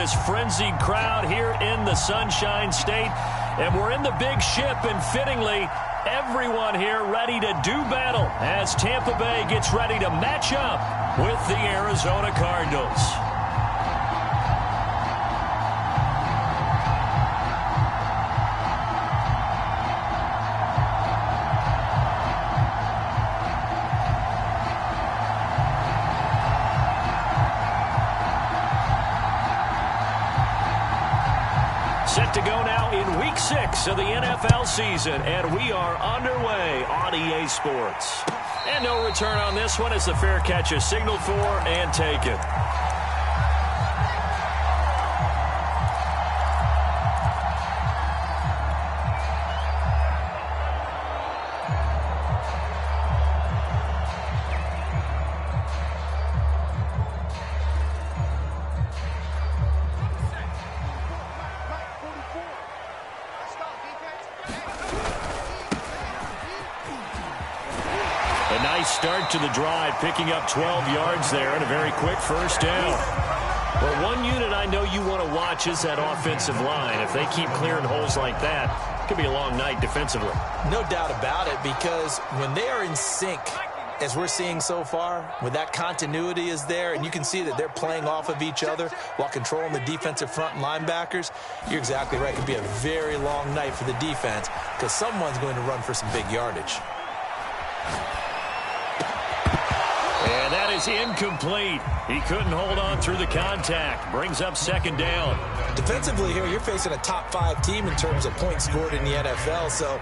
this frenzied crowd here in the Sunshine State. And we're in the big ship, and fittingly, everyone here ready to do battle as Tampa Bay gets ready to match up with the Arizona Cardinals. Set to go now in Week 6 of the NFL season, and we are underway on EA Sports. And no return on this one as the fair catch is signaled for and taken. Start to the drive, picking up 12 yards there and a very quick first down. Well, one unit I know you want to watch is that offensive line. If they keep clearing holes like that, it could be a long night defensively. No doubt about it, because when they are in sync, as we're seeing so far, when that continuity is there and you can see that they're playing off of each other while controlling the defensive front and linebackers, you're exactly right. It could be a very long night for the defense because someone's going to run for some big yardage. And that is incomplete. He couldn't hold on through the contact. Brings up second down. Defensively here, you're facing a top-5 team in terms of points scored in the NFL. So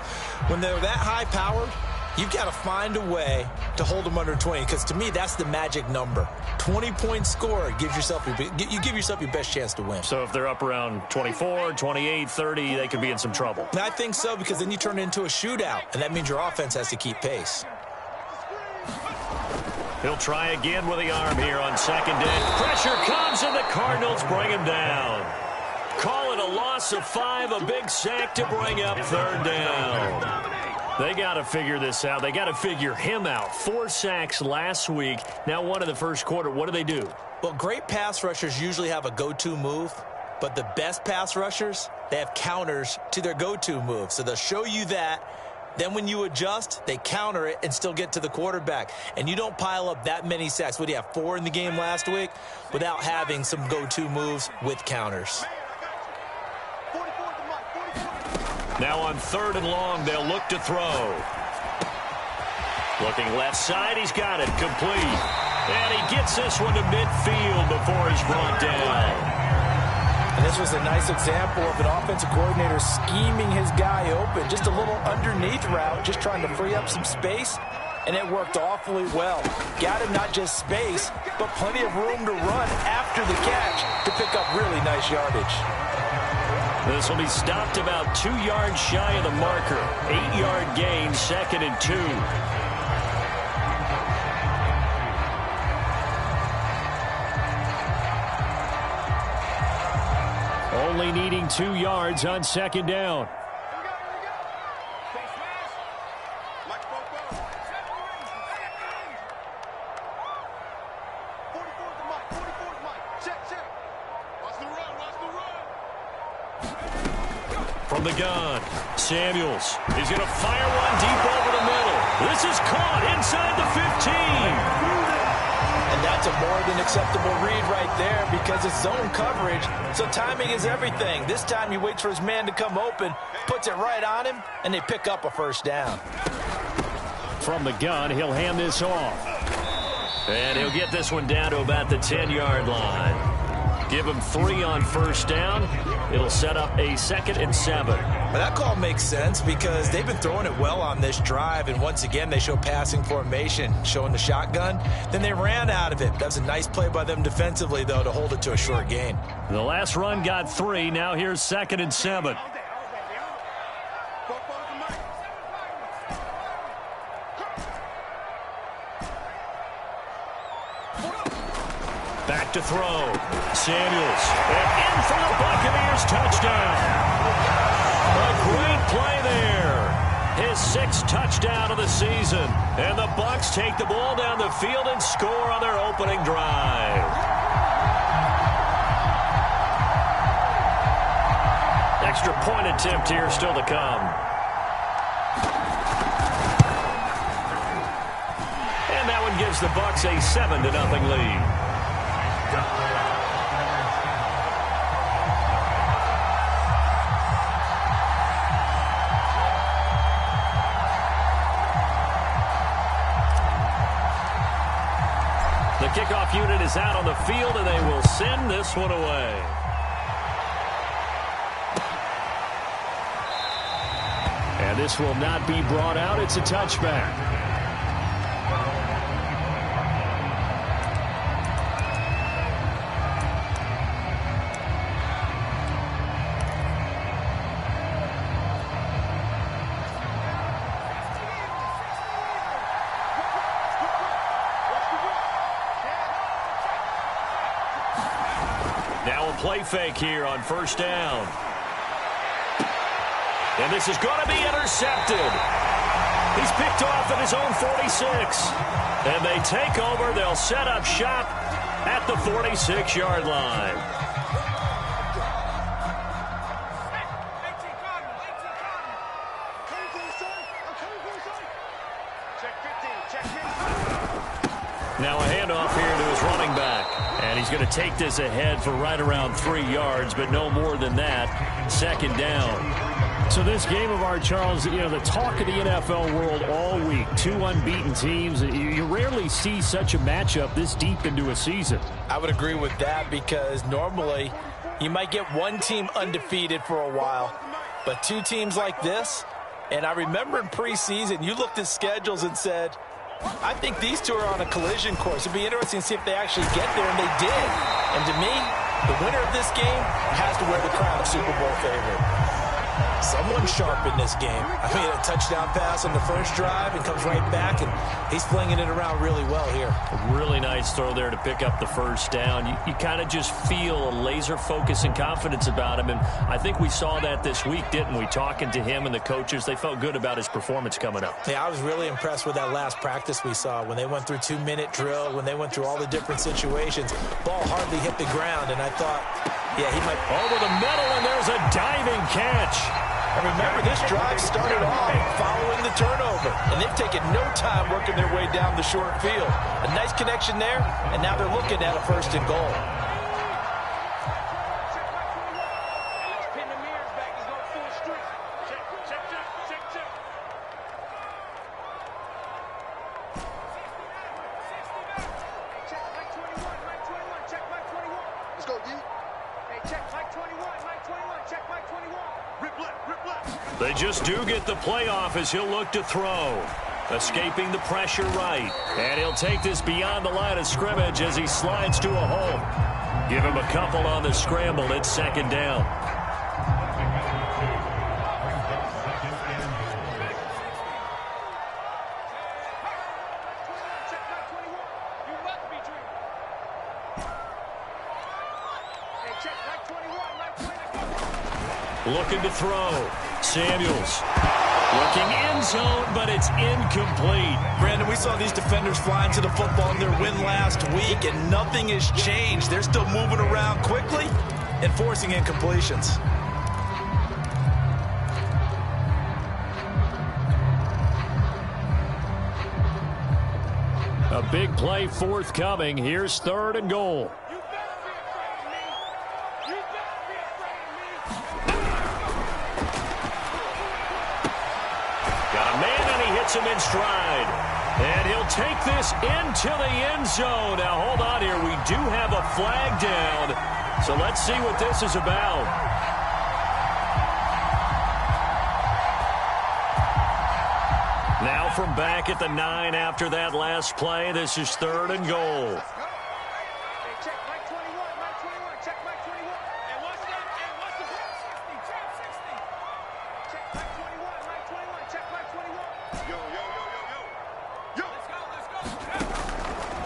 when they're that high-powered, you've got to find a way to hold them under 20. Because to me, that's the magic number. 20 points scored gives yourself you give yourself your best chance to win. So if they're up around 24, 28, 30, they could be in some trouble. And I think so, because then you turn it into a shootout, and that means your offense has to keep pace. He'll try again with the arm here on second down. Pressure comes, and the Cardinals bring him down. Call it a loss of 5, a big sack to bring up third down. They got to figure this out. They got to figure him out. 4 sacks last week. Now one in the first quarter. What do? Well, great pass rushers usually have a go-to move, but the best pass rushers, they have counters to their go-to move. So they'll show you that. Then when you adjust, they counter it and still get to the quarterback. And you don't pile up that many sacks. What do you have, 4 in the game last week? Without having some go-to moves with counters. Now on third and long, they'll look to throw. Looking left side, he's got it, complete. And he gets this one to midfield before he's brought down. And this was a nice example of an offensive coordinator scheming his guy open. Just a little underneath route, just trying to free up some space, and it worked awfully well. Got him not just space, but plenty of room to run after the catch to pick up really nice yardage. This will be stopped about 2 yards shy of the marker. 8-yard gain, second and 2. Only needing 2 yards on second down. From the gun, Samuels. He's going to fire one deep over the middle. This is caught inside the 15. And that's a more than acceptable read right there because it's zone coverage, so timing is everything. This time he waits for his man to come open, puts it right on him, and they pick up a first down. From the gun, he'll hand this off. And he'll get this one down to about the 10-yard line. Give him 3 on first down. It'll set up a 2nd and 7. Well, that call makes sense because they've been throwing it well on this drive, and once again they show passing formation, showing the shotgun. Then they ran out of it. That was a nice play by them defensively, though, to hold it to a short gain. The last run got 3. Now here's 2nd and 7. Back to throw. Samuels. And in for the Buccaneers touchdown. A great play there. His 6th touchdown of the season. And the Bucs take the ball down the field and score on their opening drive. extra point attempt here still to come. And that one gives the Bucs a 7-0 lead. The kickoff unit is out on the field, and they will send this one away. And this will not be brought out. It's a touchback. Now a play fake here on first down. And this is going to be intercepted. He's picked off at his own 46. And they take over. They'll set up shop at the 46-yard line. Now a handoff here to his running back. And he's going to take this ahead for right around 3 yards, but no more than that. Second down. So this game of ours, Charles, you know, the talk of the NFL world all week. 2 unbeaten teams. You rarely see such a matchup this deep into a season. I would agree with that because normally you might get one team undefeated for a while, but 2 teams like this, and I remember in preseason you looked at schedules and said, I think these 2 are on a collision course. It'd be interesting to see if they actually get there, and they did. And to me, the winner of this game has to wear the crown of Super Bowl favorite. Someone sharp in this game. I mean, a touchdown pass on the first drive and comes right back, and he's flinging it around really well here. A really nice throw there to pick up the first down. You kind of just feel a laser focus and confidence about him, and I think we saw that this week, didn't we? Talking to him and the coaches, they felt good about his performance coming up. Yeah, I was really impressed with that last practice we saw when they went through 2-minute drill, when they went through all the different situations. Ball hardly hit the ground, and I thought, yeah, he might. Over the middle, and there's a diving catch. And remember, this drive started off following the turnover, and they've taken no time working their way down the short field. A nice connection there, and now they're looking at a 1st and goal. They just do get the playoff as he'll look to throw. Escaping the pressure right. And he'll take this beyond the line of scrimmage as he slides to a hole. Give him a couple on the scramble. It's second down. Looking to throw. Samuels. Looking end zone, but it's incomplete. Brandon, we saw these defenders flying to the football in their win last week, and nothing has changed. They're still moving around quickly and forcing incompletions. A big play forthcoming. Here's 3rd and goal. Him in stride, and he'll take this into the end zone. Now hold on here, we do have a flag down, so let's see what this is about. Now from back at the 9 after that last play, this is 3rd and goal.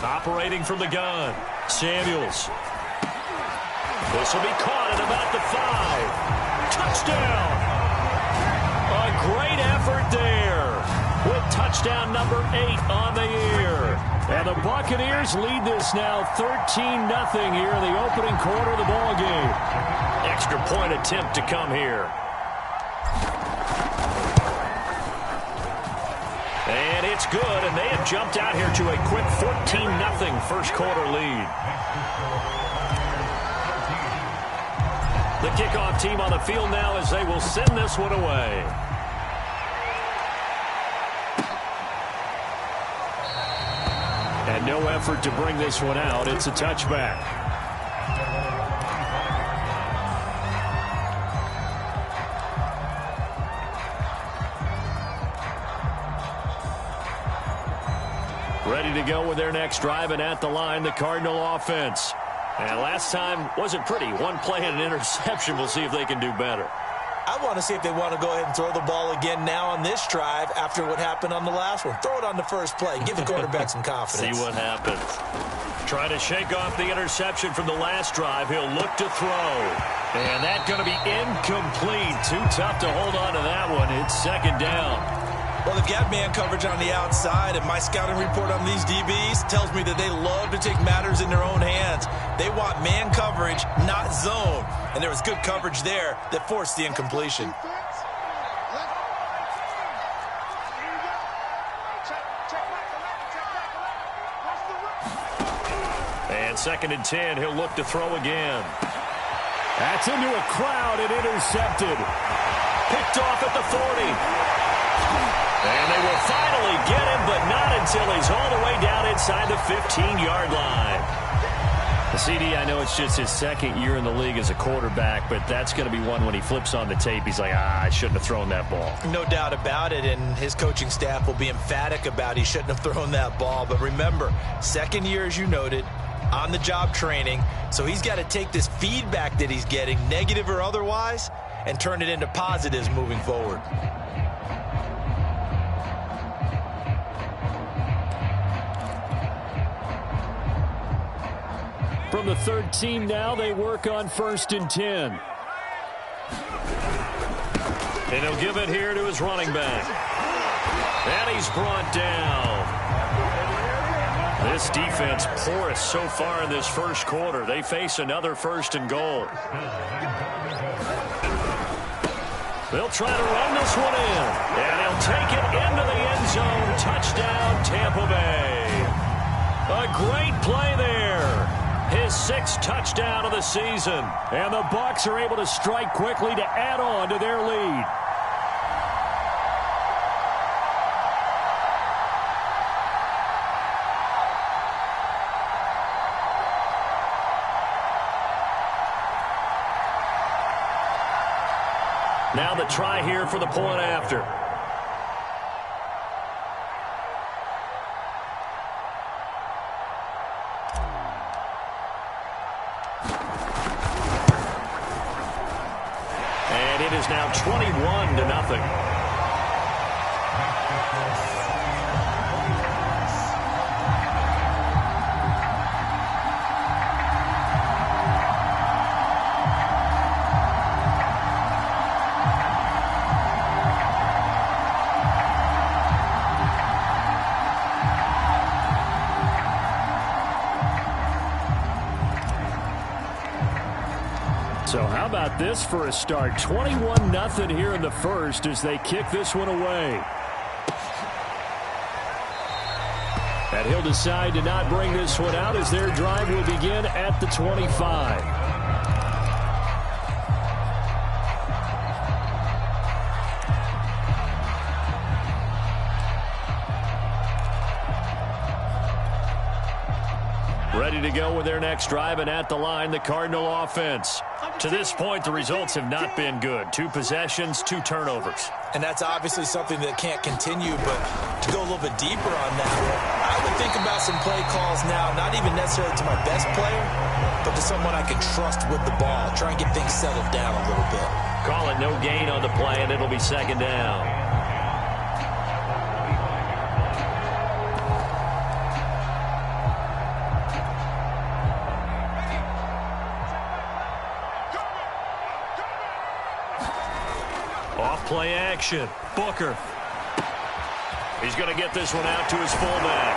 Operating from the gun, Samuels. This will be caught at about the 5. Touchdown! A great effort there with touchdown number 8 on the year. And the Buccaneers lead this now 13-0 here in the opening quarter of the ball game. extra point attempt to come here. And it's good, and they have jumped out here to a quick 14-0 first quarter lead. The kickoff team on the field now as they will send this one away. And no effort to bring this one out. It's a touchback. Ready to go with their next drive, and at the line, the Cardinal offense. And last time wasn't pretty. One play and an interception. We'll see if they can do better. I want to see if they want to go ahead and throw the ball again now on this drive after what happened on the last one. Throw it on the first play. Give the quarterback some confidence. See what happens. Try to shake off the interception from the last drive. He'll look to throw. And that's going to be incomplete. Too tough to hold on to that one. It's second down. Well, they've got man coverage on the outside, and my scouting report on these DBs tells me that they love to take matters in their own hands. They want man coverage, not zone. And there was good coverage there that forced the incompletion. And 2nd and 10, he'll look to throw again. That's into a crowd and intercepted. Picked off at the 40. And they will finally get him, but not until he's all the way down inside the 15-yard line. CD, I know it's just his second year in the league as a quarterback, but that's going to be one when he flips on the tape. He's like, I shouldn't have thrown that ball. No doubt about it, and his coaching staff will be emphatic about he shouldn't have thrown that ball. But remember, second year, as you noted, on-the-job training, so he's got to take this feedback that he's getting, negative or otherwise, and turn it into positives moving forward. From the 13 now, they work on 1st and 10. And he'll give it here to his running back. And he's brought down. This defense porous so far in this first quarter. They face another 1st and goal. They'll try to run this one in. And he'll take it into the end zone. Touchdown, Tampa Bay. A great play there. His 6th touchdown of the season. And the Bucs are able to strike quickly to add on to their lead. Now the try here for the point after. It is now 21-0. So how about this for a start? 21-0 here in the first as they kick this one away. And he'll decide to not bring this one out as their drive will begin at the 25. Ready to go with their next drive, and at the line, the Cardinal offense. To this point, the results have not been good. 2 possessions, 2 turnovers. And that's obviously something that can't continue, but to go a little bit deeper on that, I would think about some play calls now, not even necessarily to my best player, but to someone I can trust with the ball. Try and get things settled down a little bit. Call it no gain on the play, and it'll be 2nd down. Play action. Booker. He's going to get this one out to his fullback.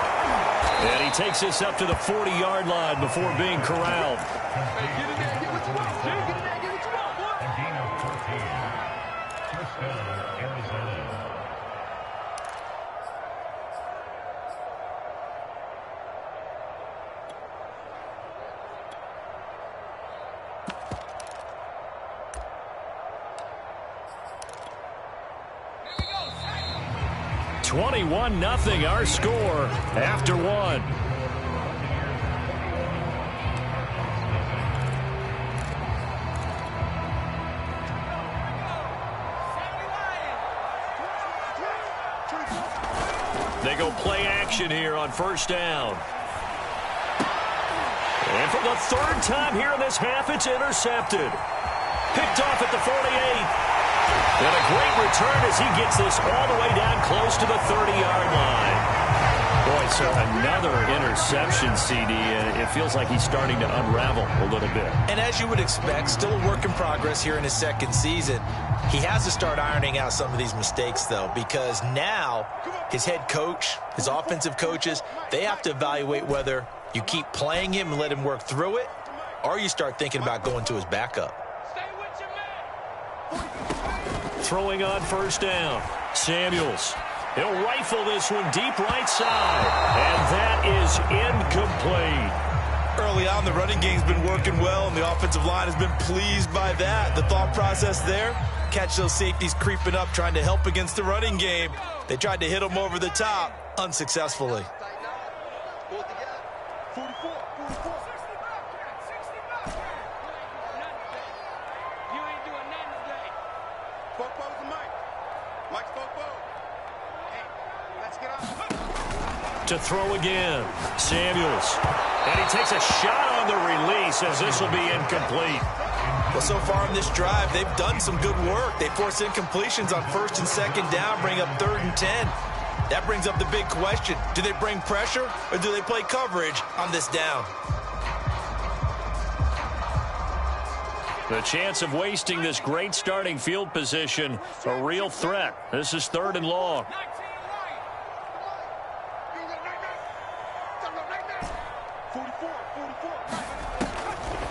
And he takes this up to the 40-yard line before being corralled. 21-0 our score after one. They go play action here on first down. And for the third time here in this half, it's intercepted. Picked off at the 48. And a great return as he gets this all the way down close to the 30-yard line. Boy, so another interception, CD, and it feels like he's starting to unravel a little bit. And as you would expect, still a work in progress here in his second season. He has to start ironing out some of these mistakes, though, because now his head coach, his offensive coaches, they have to evaluate whether you keep playing him and let him work through it, or you start thinking about going to his backup. Throwing on first down, Samuels. He'll rifle this one deep right side, and that is incomplete. Early on, the running game's been working well, and the offensive line has been pleased by that. The thought process there, catch those safeties creeping up, trying to help against the running game. They tried to hit him over the top, unsuccessfully. To throw again, Samuels. And he takes a shot on the release as this will be incomplete. Well, so far in this drive, they've done some good work. They force incompletions on first and second down, bring up 3rd and 10. That brings up the big question. Do they bring pressure or do they play coverage on this down? The chance of wasting this great starting field position, a real threat. This is 3rd and long.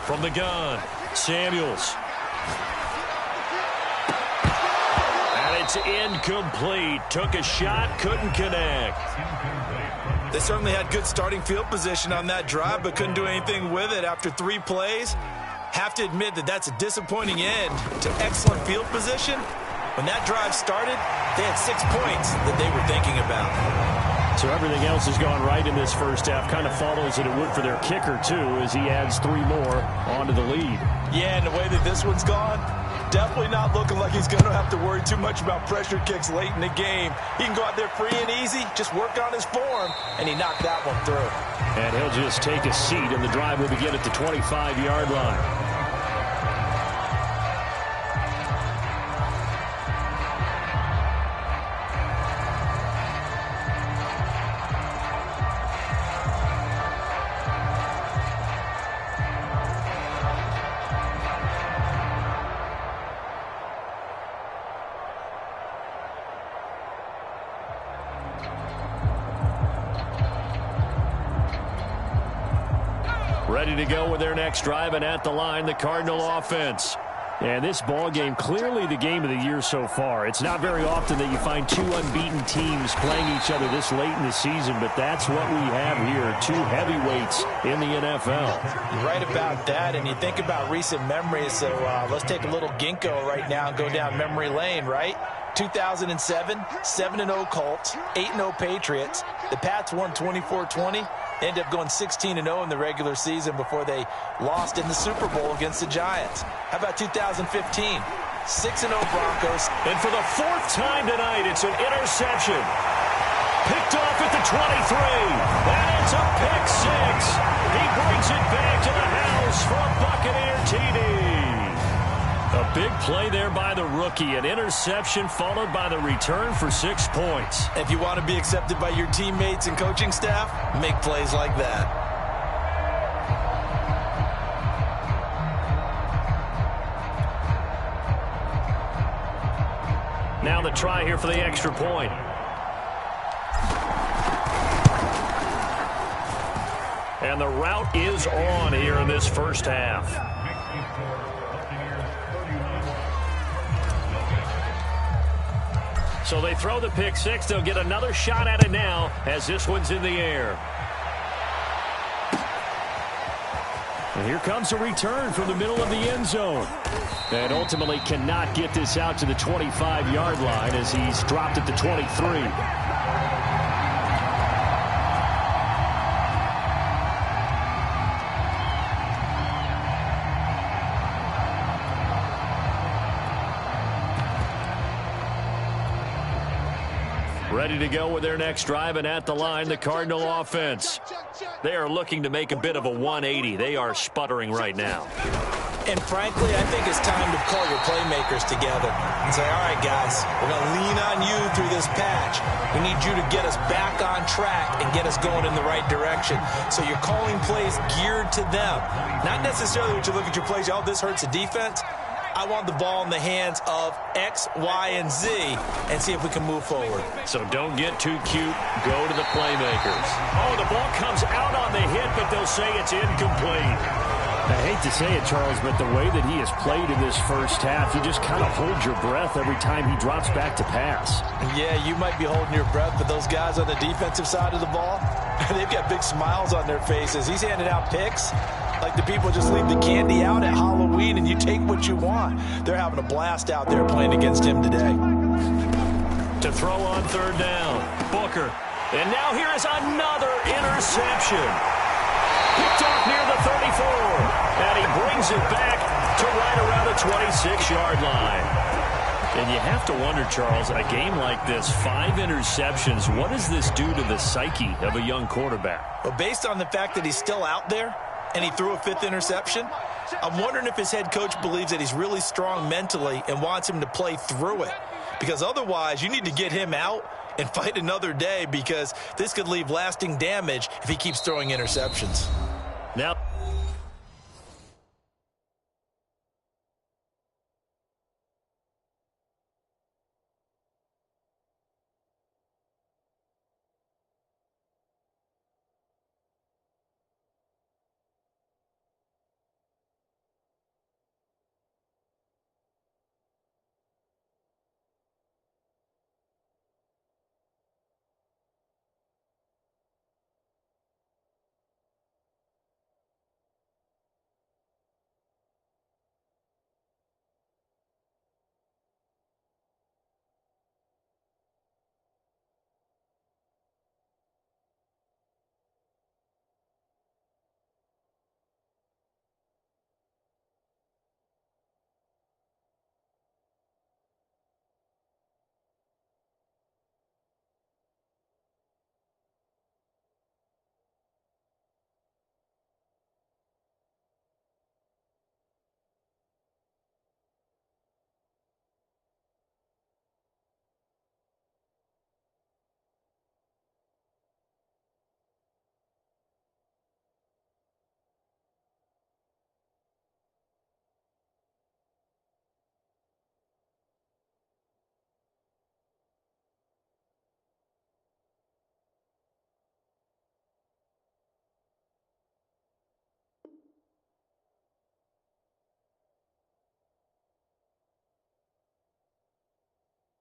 From the gun, Samuels. And it's incomplete. Took a shot, couldn't connect. They certainly had good starting field position on that drive, but couldn't do anything with it after 3 plays. Have to admit that that's a disappointing end to excellent field position. When that drive started, they had 6 points that they were thinking about. So everything else has gone right in this first half. Kind of follows that it would for their kicker, too, as he adds 3 more onto the lead. Yeah, and the way that this one's gone, definitely not looking like he's going to have to worry too much about pressure kicks late in the game. He can go out there free and easy, just work on his form, and he knocked that one through. And he'll just take a seat, and the drive will begin at the 25-yard line. Ready to go with their next drive, and at the line, the Cardinal offense. And this ball game, clearly the game of the year so far. It's not very often that you find 2 unbeaten teams playing each other this late in the season, but that's what we have here, 2 heavyweights in the NFL. You're right about that, and you think about recent memories, so let's take a little ginkgo right now and go down memory lane, right? 2007, 7-0 Colts, 8-0 Patriots. The Pats won 24-20. They ended up going 16-0 in the regular season before they lost in the Super Bowl against the Giants. How about 2015? 6-0 Broncos. And for the 4th time tonight, it's an interception. Picked off at the 23. And it's a pick 6. He brings it back to the house for a Buccaneer TD. A big play there by the rookie. An interception followed by the return for 6 points. If you want to be accepted by your teammates and coaching staff, make plays like that. Now the try here for the extra point. And the route is on here in this first half. So they throw the pick 6. They'll get another shot at it now as this one's in the air. And here comes a return from the middle of the end zone. And ultimately cannot get this out to the 25-yard line as he's dropped at the 23. Ready to go with their next drive, and at the line, the Cardinal offense. They are looking to make a bit of a 180. They are sputtering right now. And frankly, I think it's time to call your playmakers together and say, all right, guys, we're going to lean on you through this patch. We need you to get us back on track and get us going in the right direction. So you're calling plays geared to them. Not necessarily when you look at your plays, oh, this hurts the defense. I want the ball in the hands of X, Y, and Z and see if we can move forward. So don't get too cute. Go to the playmakers. Oh, the ball comes out on the hit, but they'll say it's incomplete. I hate to say it, Charles, but the way that he has played in this first half, you just kind of hold your breath every time he drops back to pass. Yeah, you might be holding your breath, but those guys on the defensive side of the ball, they've got big smiles on their faces. He's handing out picks like the people just leave the candy out at Halloween and you take what you want. They're having a blast out there playing against him today. To throw on third down, Booker. And now here is another interception. Picked off near the 34. And he brings it back to right around the 26-yard line. And you have to wonder, Charles, a game like this, 5 interceptions, what does this do to the psyche of a young quarterback? Well, based on the fact that he's still out there and he threw a 5th interception, I'm wondering if his head coach believes that he's really strong mentally and wants him to play through it. Because otherwise, you need to get him out and fight another day, because this could leave lasting damage if he keeps throwing interceptions. Now,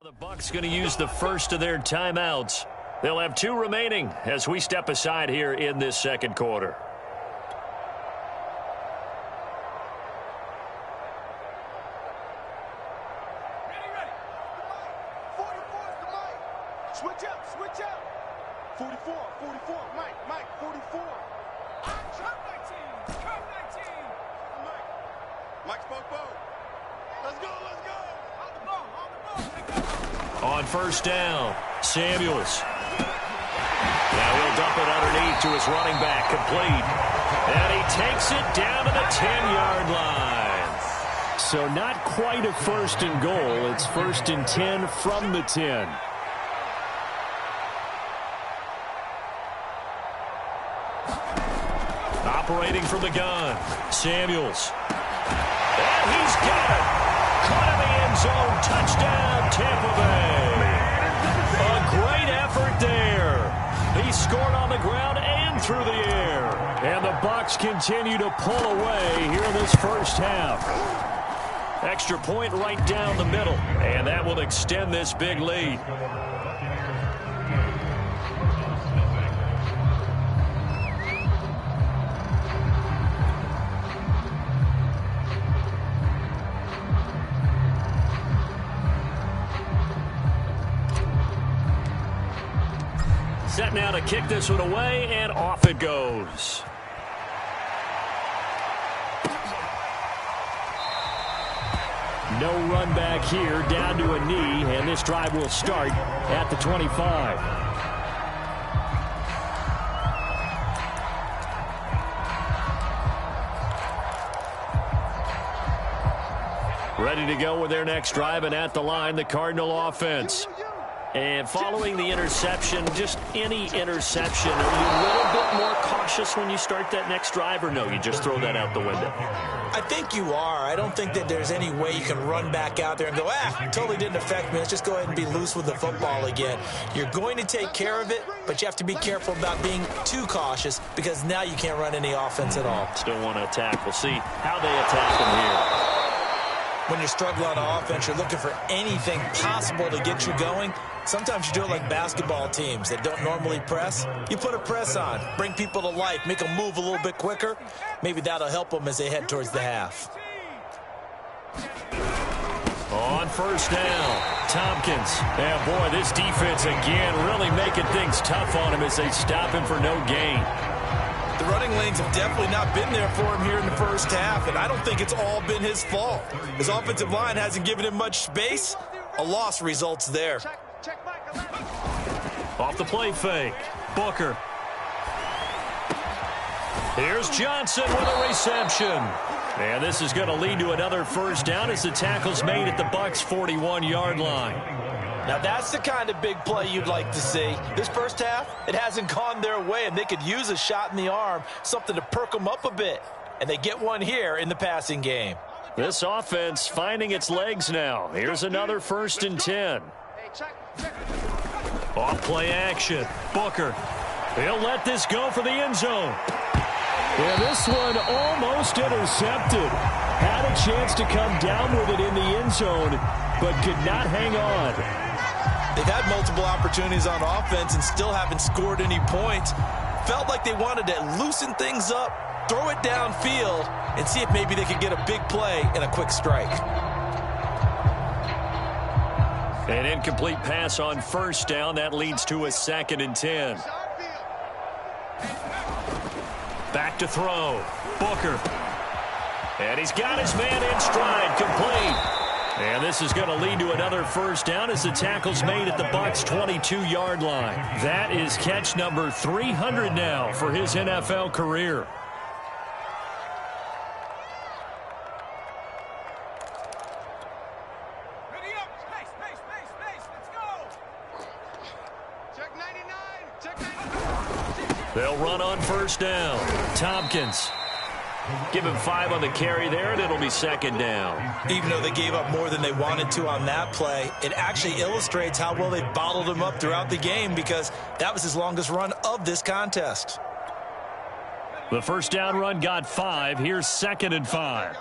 the Bucs going to use the first of their timeouts. They'll have 2 remaining as we step aside here in this second quarter. Ready. 44 is the mic. Switch up. 44, Mike, 44. Come 19. Mike spoke both. Let's go. On the ball. On first down, Samuels. Now he'll dump it underneath to his running back, complete. And he takes it down to the 10-yard line. So not quite a 1st and goal. It's 1st and 10 from the 10. Operating from the gun, Samuels. And he's got it. Caught in the end zone. Touchdown, Tampa Bay. A great effort there. He scored on the ground and through the air. And the Bucs continue to pull away here in this first half. Extra point right down the middle. And that will extend this big lead. Set now to kick this one away, and off it goes. No run back here, down to a knee, and this drive will start at the 25. Ready to go with their next drive, and at the line, the Cardinal offense. And following the interception, just any interception, are you a little bit more cautious when you start that next drive, or no, you just throw that out the window? I think you are. I don't think that there's any way you can run back out there and go, totally didn't affect me. Let's just go ahead and be loose with the football again. You're going to take care of it, but you have to be careful about being too cautious because now you can't run any offense at all. Still want to attack. We'll see how they attack them here. When you're struggling on offense, you're looking for anything possible to get you going. Sometimes you do it like basketball teams that don't normally press. You put a press on, bring people to life, make them move a little bit quicker. Maybe that'll help them as they head towards the half. On first down, Tompkins. Yeah, boy, this defense again really making things tough on him as they stop him for no gain. The running lanes have definitely not been there for him here in the first half, and I don't think it's all been his fault. His offensive line hasn't given him much space. A loss results there. Off the play fake, Booker. Here's Johnson with a reception. And this is going to lead to another first down as the tackle's made at the Bucs' 41-yard line. Now, that's the kind of big play you'd like to see. This first half, it hasn't gone their way, and they could use a shot in the arm, something to perk them up a bit. And they get one here in the passing game. This offense finding its legs now. Here's another 1st and 10. Off play action. Booker. He'll let this go for the end zone. Yeah, this one almost intercepted. Had a chance to come down with it in the end zone, but could not hang on. They've had multiple opportunities on offense and still haven't scored any points. Felt like they wanted to loosen things up, throw it downfield, and see if maybe they could get a big play and a quick strike. An incomplete pass on first down. That leads to a 2nd and 10. Back to throw. Booker. And he's got his man in stride. Complete. And this is going to lead to another first down as the tackle's made at the Bucs' 22-yard line. That is catch number 300 now for his NFL career. Ready up. Space. Let's go. Check 99. Check 99. They'll run on first down. Tompkins. Give him 5 on the carry there, and it'll be 2nd down. Even though they gave up more than they wanted to on that play, it actually illustrates how well they bottled him up throughout the game because that was his longest run of this contest. The first down run got 5. Here's 2nd and 5.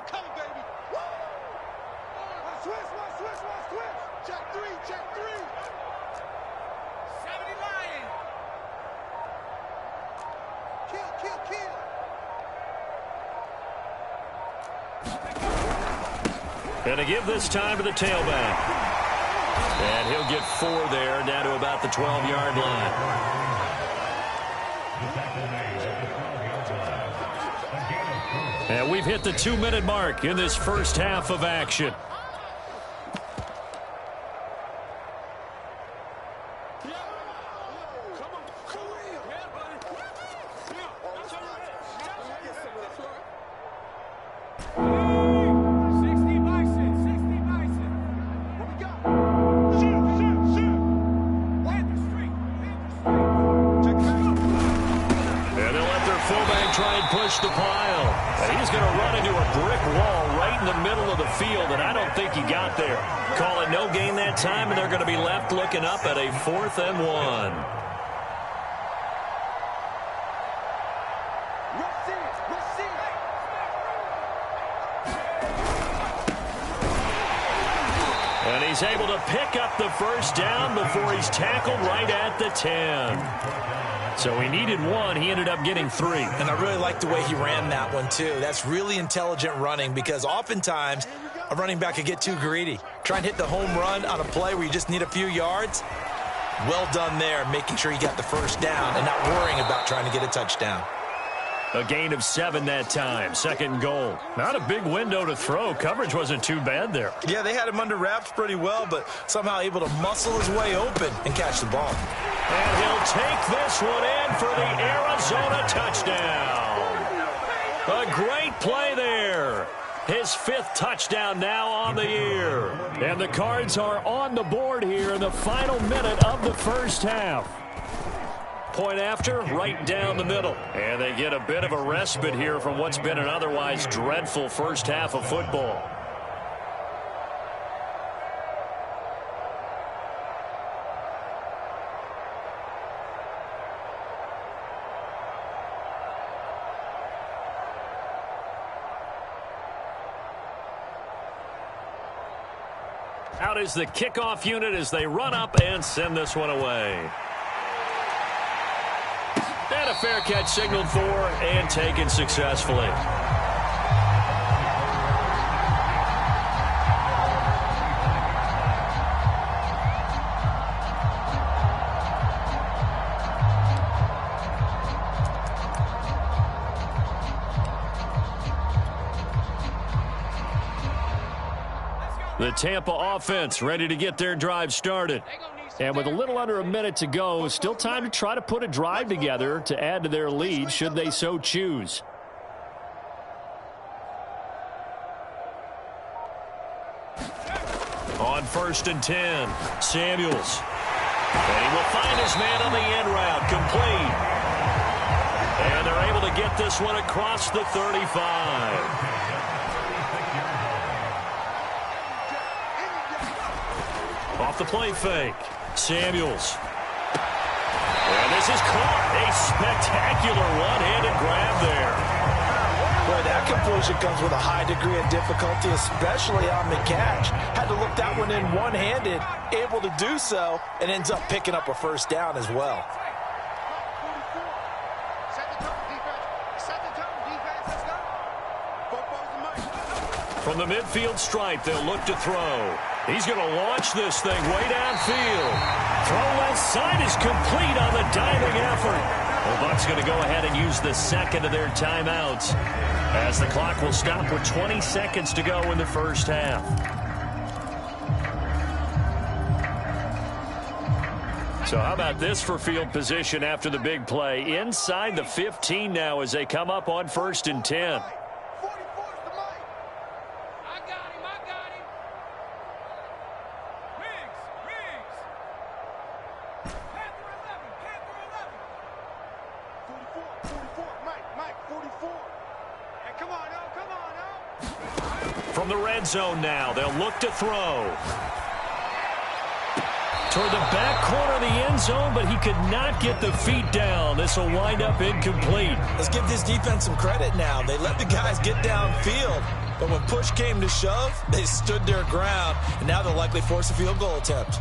And to give this time to the tailback. And he'll get 4 there, down to about the 12-yard line. And we've hit the 2-minute mark in this first half of action. The pile. And he's going to run into a brick wall right in the middle of the field, and I don't think he got there. Call it no gain that time, and they're going to be left looking up at a 4th and 1. And he's able to pick up the first down before he's tackled right at the 10. So he needed 1. He ended up getting 3. And I really like the way he ran that one, too. That's really intelligent running because oftentimes a running back could get too greedy. Try and hit the home run on a play where you just need a few yards. Well done there, making sure you got the first down and not worrying about trying to get a touchdown. A gain of 7 that time. 2nd and goal. Not a big window to throw. Coverage wasn't too bad there. Yeah, they had him under wraps pretty well, but somehow able to muscle his way open and catch the ball. And he'll take this one in for the Arizona touchdown. A great play there. His 5th touchdown now on the year. And the Cards are on the board here in the final minute of the first half. Point after, right down the middle. And they get a bit of a respite here from what's been an otherwise dreadful first half of football. Out is the kickoff unit as they run up and send this one away. And a fair catch signaled for and taken successfully. The Tampa offense ready to get their drive started. And with a little under a minute to go, still time to try to put a drive together to add to their lead should they so choose. On 1st and 10, Samuels. And he will find his man on the end route, complete. And they're able to get this one across the 35. Off the play fake, Samuels. And this is caught. A spectacular one-handed grab there. Boy, that completion comes with a high degree of difficulty, especially on the catch. Had to look that one in one-handed, able to do so, and ends up picking up a first down as well. From the midfield stripe, they'll look to throw. He's going to launch this thing way downfield. Throw left side is complete on the diving effort. The Bucs going to go ahead and use the second of their timeouts as the clock will stop with 20 seconds to go in the first half. So how about this for field position after the big play? Inside the 15 now as they come up on 1st and 10. From the red zone now, they'll look to throw. Toward the back corner of the end zone, but he could not get the feet down. This will wind up incomplete. Let's give this defense some credit now. They let the guys get downfield, but when push came to shove, they stood their ground, and now they'll likely force a field goal attempt.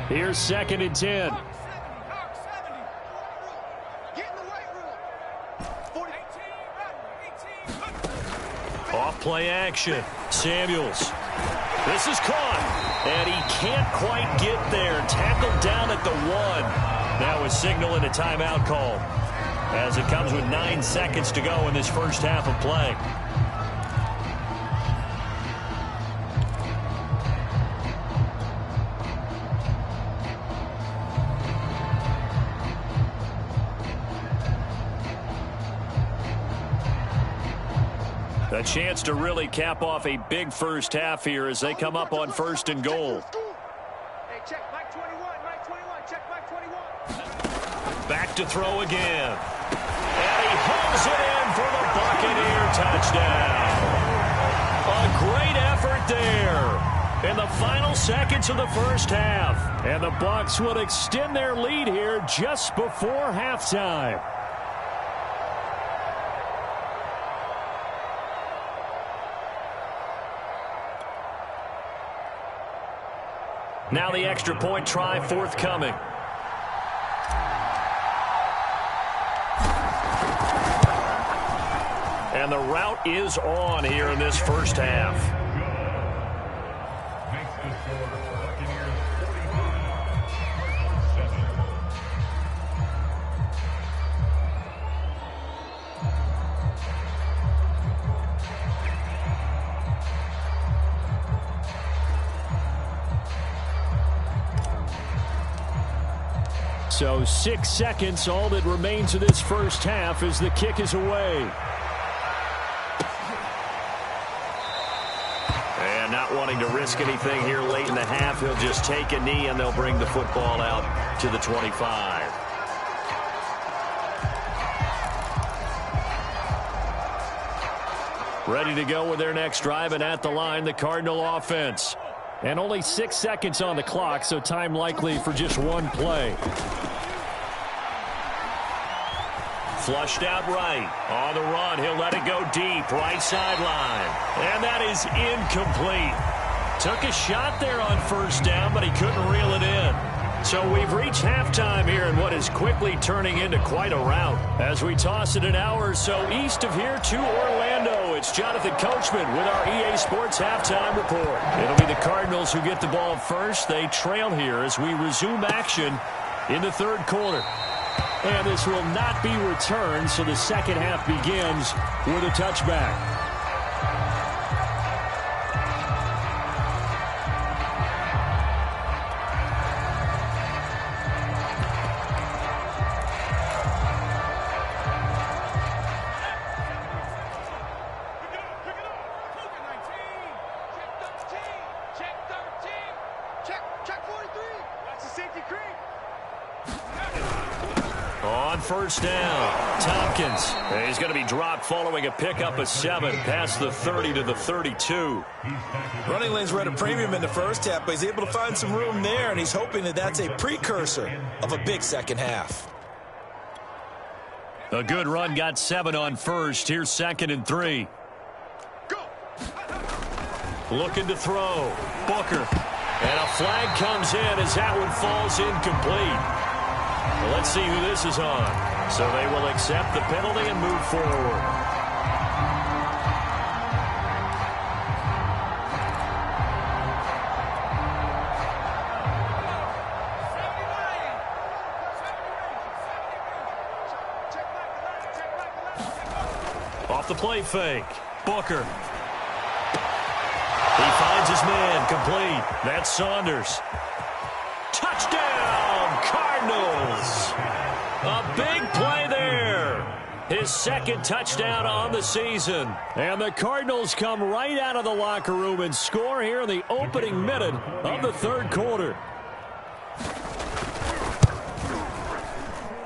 Here's 2nd and 10. Off play action. Samuels. This is caught. And he can't quite get there. Tackled down at the 1. Now a signal and a timeout call as it comes with 9 seconds to go in this first half of play. A chance to really cap off a big first half here as they come up on 1st and goal. Hey, check Mike 21, Mike 21, check Mike 21. Back to throw again. And he hooks it in for the Buccaneer touchdown. A great effort there in the final seconds of the first half. And the Bucs will extend their lead here just before halftime. Now the extra point try forthcoming. And the route is on here in this first half. So 6 seconds, all that remains of this first half as the kick is away. And not wanting to risk anything here late in the half, he'll just take a knee and they'll bring the football out to the 25. Ready to go with their next drive, and at the line, the Cardinal offense. And only 6 seconds on the clock, so time likely for just one play. Flushed out right. On the run, he'll let it go deep. Right sideline. And that is incomplete. Took a shot there on first down, but he couldn't reel it in. So we've reached halftime here in what is quickly turning into quite a rout. As we toss it an hour or so east of here to Orlando, it's Jonathan Coachman with our EA Sports Halftime Report. It'll be the Cardinals who get the ball first. They trail here as we resume action in the third quarter. And this will not be returned, so the second half begins with a touchback. First down, Tompkins. He's going to be dropped following a pickup of 7 past the 30 to the 32. Running lanes were at a premium in the first half, but he's able to find some room there, and he's hoping that that's a precursor of a big second half. A good run got 7 on first. Here's 2nd and 3. Looking to throw. Booker. And a flag comes in as that one falls incomplete. Well, let's see who this is on. So they will accept the penalty and move forward. Off the play fake. Booker. He finds his man. Complete. That's Saunders. Touchdown, Cardinals. A big play there. His second touchdown on the season. And the Cardinals come right out of the locker room and score here in the opening minute of the third quarter.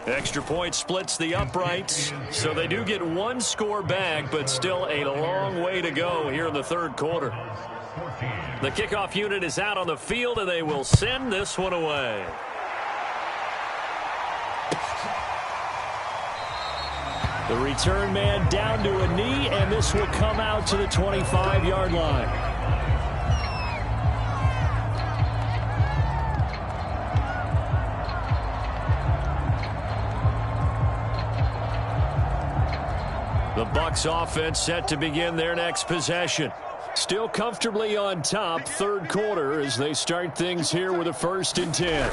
Extra point splits the uprights, so they do get one score back, but still a long way to go here in the third quarter. The kickoff unit is out on the field, and they will send this one away. The return man down to a knee, and this will come out to the 25-yard line. The Bucs offense set to begin their next possession. Still comfortably on top, third quarter, as they start things here with a 1st and 10.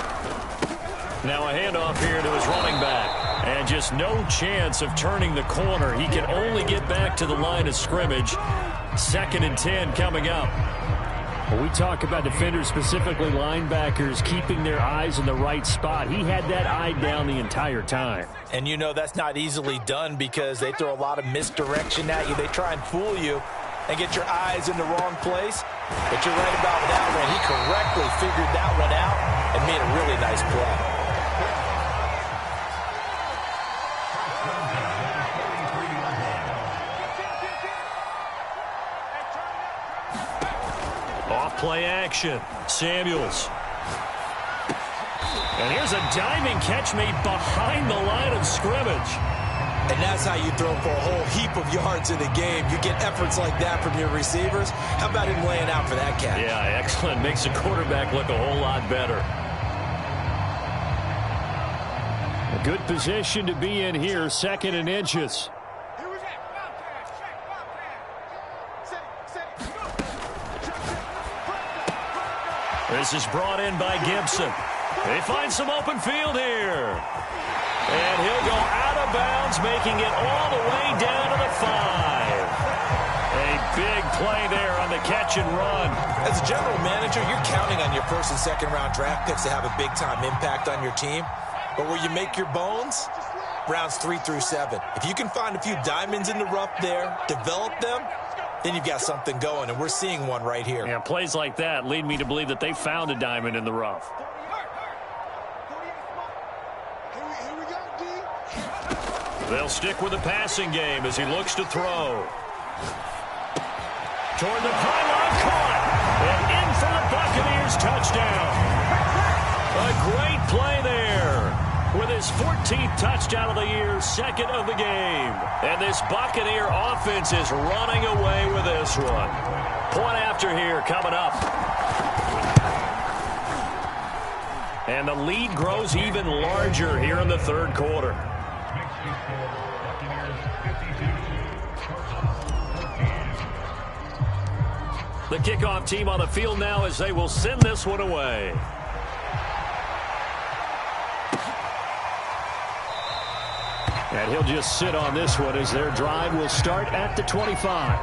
Now a handoff here to his running back. And just no chance of turning the corner. He can only get back to the line of scrimmage. 2nd and 10 coming up. When we talk about defenders, specifically linebackers, keeping their eyes in the right spot, he had that eye down the entire time. And you know that's not easily done because they throw a lot of misdirection at you. They try and fool you and get your eyes in the wrong place. But you're right about that one. He correctly figured that one out and made a really nice play. Play action. Samuels. And here's a diving catch made behind the line of scrimmage. And that's how you throw for a whole heap of yards in the game. You get efforts like that from your receivers. How about him laying out for that catch? Yeah, excellent. Makes the quarterback look a whole lot better. A good position to be in here, 2nd and inches. This is brought in by Gibson. They find some open field here. And he'll go out of bounds, making it all the way down to the 5. A big play there on the catch and run. As a general manager, you're counting on your first and second round draft picks to have a big-time impact on your team. But where you make your bones, rounds 3 through 7. If you can find a few diamonds in the rough there, develop them, then you've got something going, and we're seeing one right here. Yeah, plays like that lead me to believe that they found a diamond in the rough. They'll stick with the passing game as he looks to throw. Toward the pylon, caught. And in for the Buccaneers touchdown. A great play there. With his 14th touchdown of the year, second of the game. And this Buccaneer offense is running away with this one. Point after here coming up. And the lead grows even larger here in the third quarter. The kickoff team on the field now as they will send this one away. And he'll just sit on this one as their drive will start at the 25.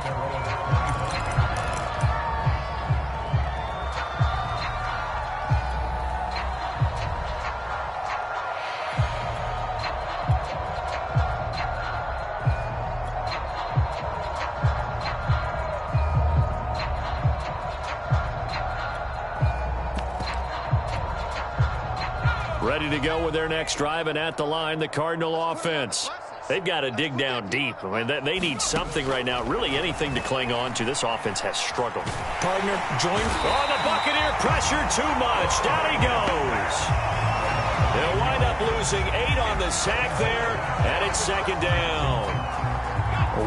Ready to go with their next drive, and at the line, the Cardinal offense. They've got to dig down deep. I mean, they need something right now, really anything to cling on to. This offense has struggled. Partner, join. Oh, the Buccaneer pressure too much. Down he goes. They'll wind up losing 8 on the sack there, and it's second down.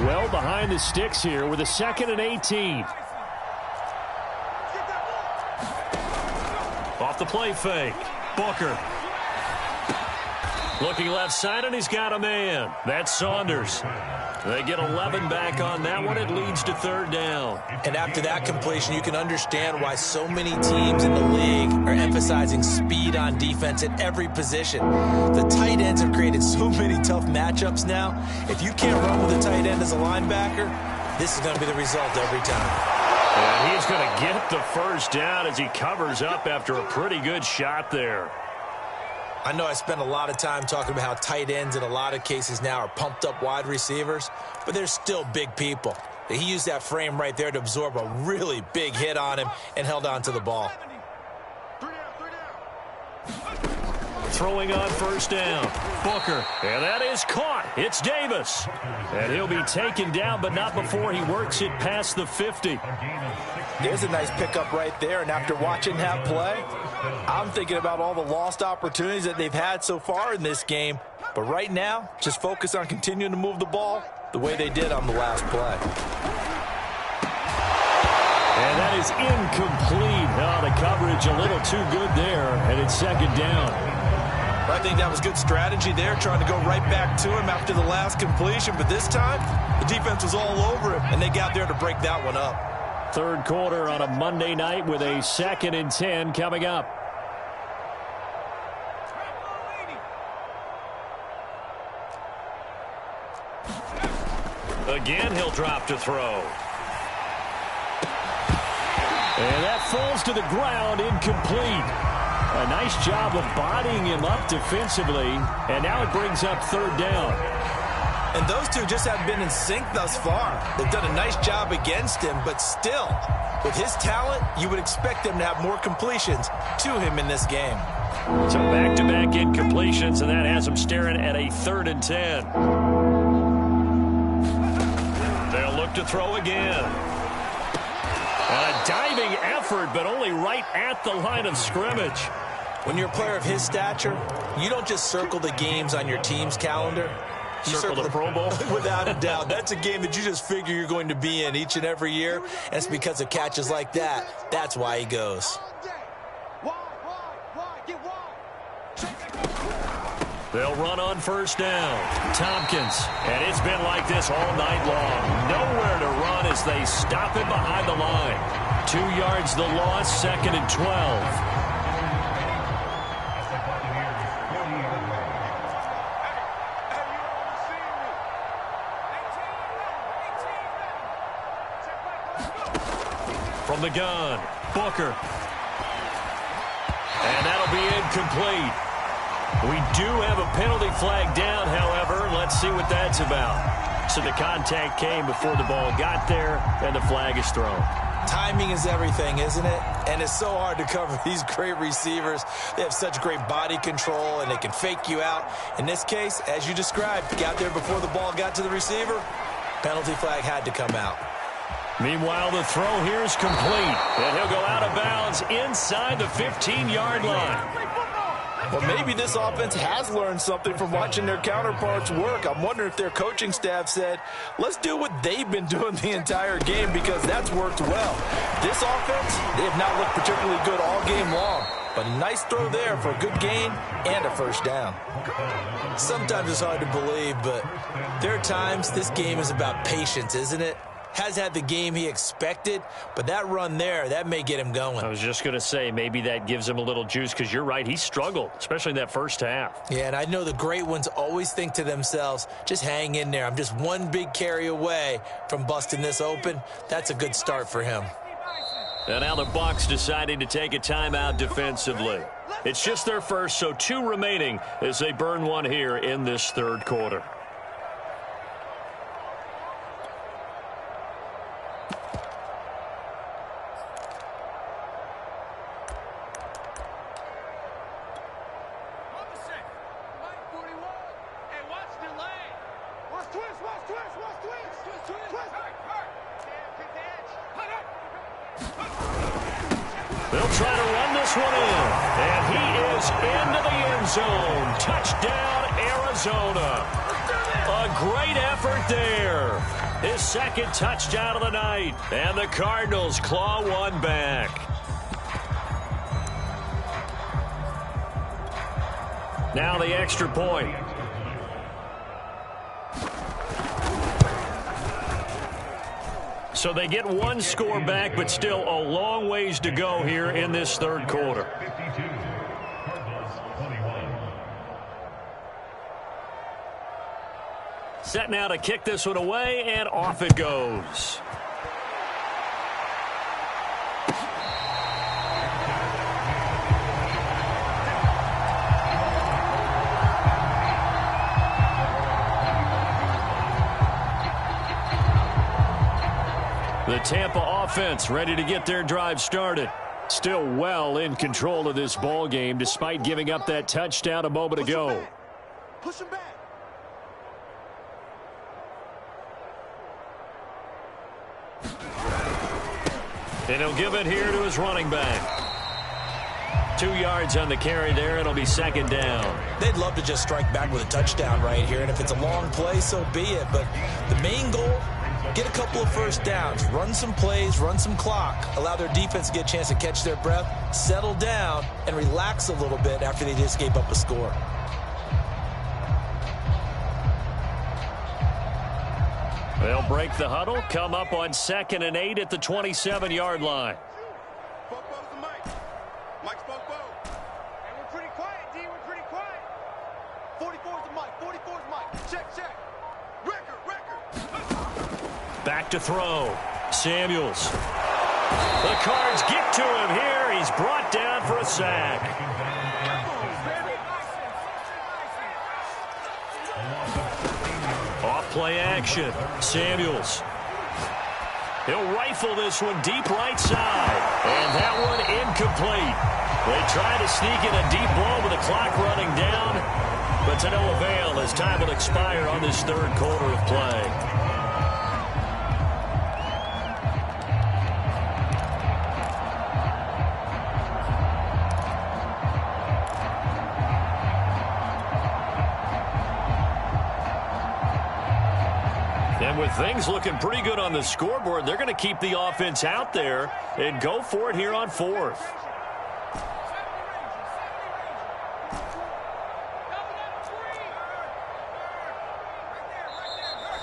Well behind the sticks here with a 2nd and 18. Off the play fake. Booker. Looking left side, and he's got a man. That's Saunders. They get 11 back on that one. It leads to third down. And after that completion, you can understand why so many teams in the league are emphasizing speed on defense at every position. The tight ends have created so many tough matchups now. If you can't run with a tight end as a linebacker, this is going to be the result every time. And he's going to get the first down as he covers up after a pretty good shot there. I know I spend a lot of time talking about how tight ends in a lot of cases now are pumped up wide receivers, but they're still big people. He used that frame right there to absorb a really big hit on him and held on to the ball. Throwing on first down. Booker. And that is caught. It's Davis. And he'll be taken down, but not before he works it past the 50. There's a nice pickup right there, and after watching that play, I'm thinking about all the lost opportunities that they've had so far in this game. But right now, just focus on continuing to move the ball the way they did on the last play. And that is incomplete. Oh, the coverage a little too good there, and it's second down. I think that was good strategy there, trying to go right back to him after the last completion. But this time, the defense was all over him, and they got there to break that one up. Third quarter on a Monday night with a 2nd and 10 coming up. Again, he'll drop to throw. And that falls to the ground, incomplete. A nice job of bodying him up defensively, and now it brings up third down. And those two just haven't been in sync thus far. They've done a nice job against him, but still, with his talent, you would expect them to have more completions to him in this game. So back-to-back incompletions, and that has him staring at a 3rd and 10. They'll look to throw again. And a diving effort, but only right at the line of scrimmage. When you're a player of his stature, you don't just circle the games on your team's calendar. You circle the Pro Bowl? Without a doubt. That's a game that you just figure you're going to be in each and every year, and it's because of catches like that. That's why he goes. They'll run on first down. Tompkins. And it's been like this all night long. Nowhere to run as they stop him behind the line. 2 yards the loss, 2nd and 12. From the gun, Booker. And that'll be incomplete. We do have a penalty flag down, however. Let's see what that's about. So the contact came before the ball got there, and the flag is thrown. Timing is everything, isn't it? And it's so hard to cover these great receivers. They have such great body control, and they can fake you out. In this case, as you described, got there before the ball got to the receiver. Penalty flag had to come out. Meanwhile, the throw here is complete. And he'll go out of bounds inside the 15-yard line. Well, maybe this offense has learned something from watching their counterparts work. I'm wondering if their coaching staff said, let's do what they've been doing the entire game, because that's worked well. This offense, they have not looked particularly good all game long. But a nice throw there for a good gain and a first down. Sometimes it's hard to believe, but there are times this game is about patience, isn't it? Has had the game he expected, but that run there, that may get him going. I was just going to say, maybe that gives him a little juice, because you're right, he struggled, especially in that first half. Yeah, and I know the great ones always think to themselves, just hang in there. I'm just one big carry away from busting this open. That's a good start for him. And now the Bucs deciding to take a timeout defensively. It's just their first, so 2 remaining as they burn one here in this third quarter. They'll try to run this one in. And he is into the end zone. Touchdown, Arizona. A great effort there. His second touchdown of the night. And the Cardinals claw one back. Now the extra point. So they get one score back, but still a long ways to go here in this third quarter. Set now to kick this one away, and off it goes. The Tampa offense ready to get their drive started. Still well in control of this ball game despite giving up that touchdown a moment ago. Push him back. And he'll give it here to his running back. 2 yards on the carry there. It'll be second down. They'd love to just strike back with a touchdown right here, and if it's a long play, so be it. But the main goal, get a couple of first downs, run some plays, run some clock, allow their defense to get a chance to catch their breath, settle down, and relax a little bit after they just gave up a score. They'll break the huddle, come up on 2nd and 8 at the 27-yard line. Spoke-Bo's the Mike. Mike Spoke-Bo. Hey, we're pretty quiet, D. We're pretty quiet. 44's the Mike. 44's Mike. Check, check. Record. Back to throw. Samuels. The Cards get to him here. He's brought down for a sack. Off-play action. Samuels. He'll rifle this one deep right side. And that one incomplete. They try to sneak in a deep blow with the clock running down, but to no avail as time will expire on this third quarter of play. And with things looking pretty good on the scoreboard, they're going to keep the offense out there and go for it here on 4th.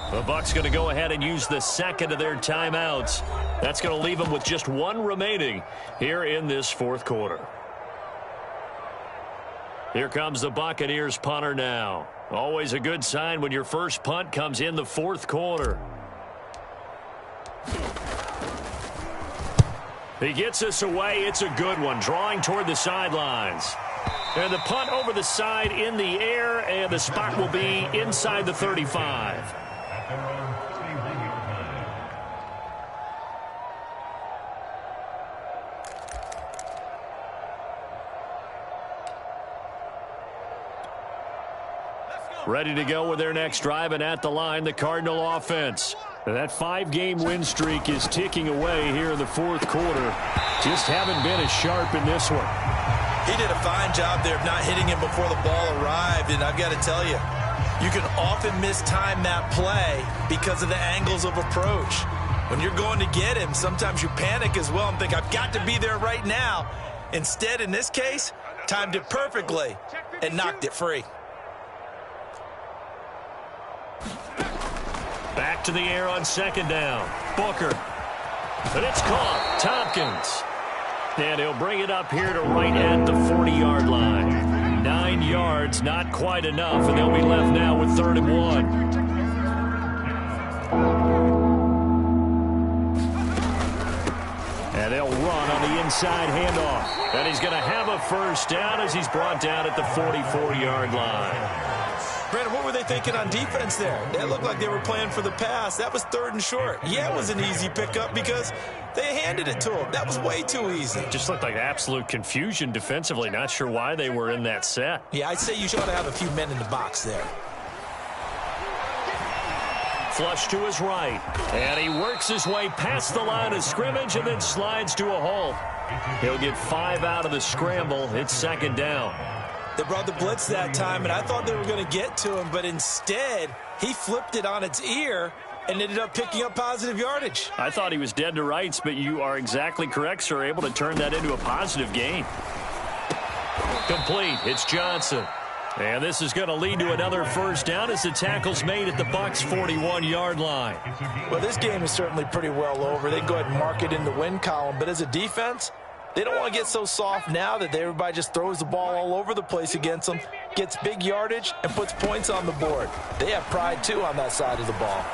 The Bucs going to go ahead and use the second of their timeouts That's going to leave them with just one remaining here in this fourth quarter. Here comes the Buccaneers punter now. Always a good sign when your first punt comes in the fourth quarter. He gets us away. It's a good one, drawing toward the sidelines. And the punt over the side in the air, and the spot will be inside the 35. Ready to go with their next drive, and at the line, the Cardinal offense. That 5-game win streak is ticking away here in the fourth quarter. Just haven't been as sharp in this one. He did a fine job there of not hitting him before the ball arrived, and I've got to tell you, you can often mistime that play because of the angles of approach. When you're going to get him, sometimes you panic as well and think, I've got to be there right now. Instead, in this case, timed it perfectly and knocked it free. Back to the air on second down. Booker. But it's caught. Tompkins. And he'll bring it up here to right at the 40-yard line. 9 yards, not quite enough, and they'll be left now with 3rd and 1. And they'll run on the inside handoff. And he's going to have a first down as he's brought down at the 44-yard line. Brandon, what were they thinking on defense there? They looked like they were playing for the pass. That was 3rd and short. Yeah, it was an easy pickup because they handed it to him. That was way too easy. Just looked like absolute confusion defensively. Not sure why they were in that set. Yeah, I'd say you should have a few men in the box there. Flush to his right. And he works his way past the line of scrimmage and then slides to a halt. He'll get 5 out of the scramble. It's 2nd down. They brought the blitz that time, and I thought they were going to get to him, but instead, he flipped it on its ear and ended up picking up positive yardage. I thought he was dead to rights, but you are exactly correct, sir, able to turn that into a positive gain. Complete. It's Johnson. And this is going to lead to another first down as the tackle's made at the Bucs' 41-yard line. Well, this game is certainly pretty well over. They can go ahead and mark it in the win column, but as a defense, they don't want to get so soft now that everybody just throws the ball all over the place against them, gets big yardage, and puts points on the board. They have pride, too, on that side of the ball.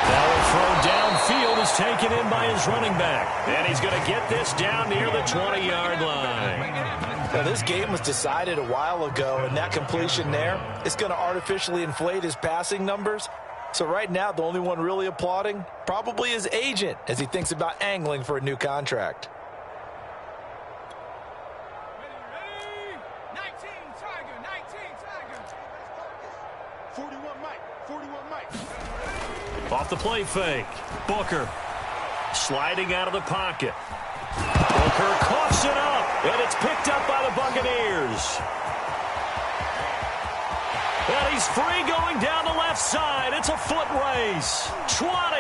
Now a throw downfield is taken in by his running back. And he's going to get this down near the 20-yard line. Now, this game was decided a while ago, and that completion there is going to artificially inflate his passing numbers. So right now, the only one really applauding probably his agent as he thinks about angling for a new contract. 41 Mike. 41 Mike. Off the play fake. Booker sliding out of the pocket. Booker coughs it up, and it's picked up by the Buccaneers. And he's free going down the left side. It's a foot race. 20.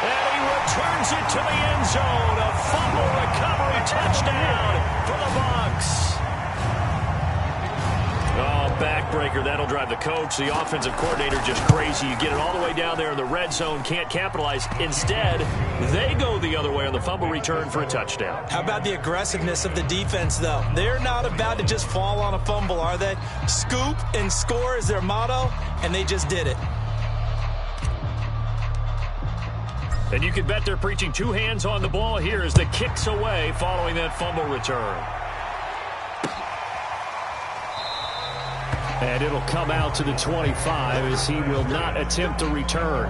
And he returns it to the end zone. A fumble recovery touchdown for the Bucs. Oh, backbreaker. That'll drive the coach, the offensive coordinator, just crazy. You get it all the way down there in the red zone, can't capitalize. Instead, they go the other way on the fumble return for a touchdown. How about the aggressiveness of the defense, though? They're not about to just fall on a fumble, are they? Scoop and score is their motto, and they just did it. And you can bet they're preaching 2 hands on the ball here as the kick's away following that fumble return. And it'll come out to the 25 as he will not attempt to return.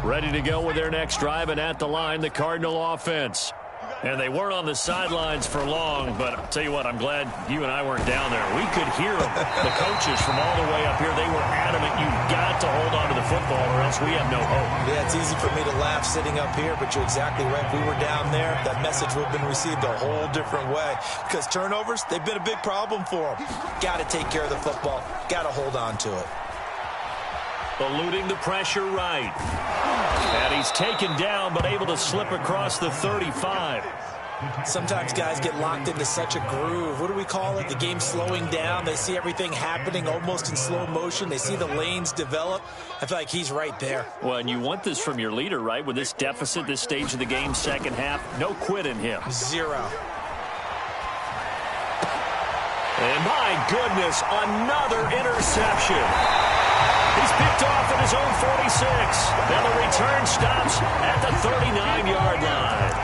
Ready to go with their next drive, and at the line, the Cardinal offense. And they weren't on the sidelines for long, but I'll tell you what, I'm glad you and I weren't down there. We could hear them, the coaches from all the way up here. They were adamant, you've got to hold on to the football or else we have no hope. Yeah, it's easy for me to laugh sitting up here, but you're exactly right. If we were down there, that message would have been received a whole different way. Because turnovers, they've been a big problem for them. Got to take care of the football. Got to hold on to it. Eluding the pressure right. And he's taken down but able to slip across the 35. Sometimes guys get locked into such a groove. What do we call it? The game's slowing down. They see everything happening almost in slow motion. They see the lanes develop. I feel like he's right there. Well, and you want this from your leader, right? With this deficit, this stage of the game, second half, no quit in him. Zero. And my goodness, another interception. He's picked off at his own 46. Now the return stops at the 39-yard line.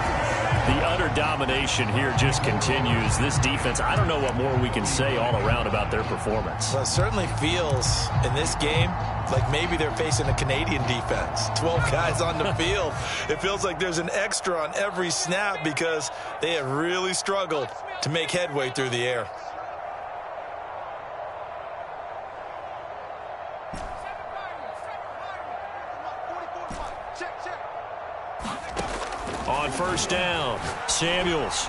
The utter domination here just continues. This defense, I don't know what more we can say all around about their performance. Well, it certainly feels in this game like maybe they're facing a Canadian defense. 12 guys on the field. It feels like there's an extra on every snap because they have really struggled to make headway through the air. On first down, Samuels.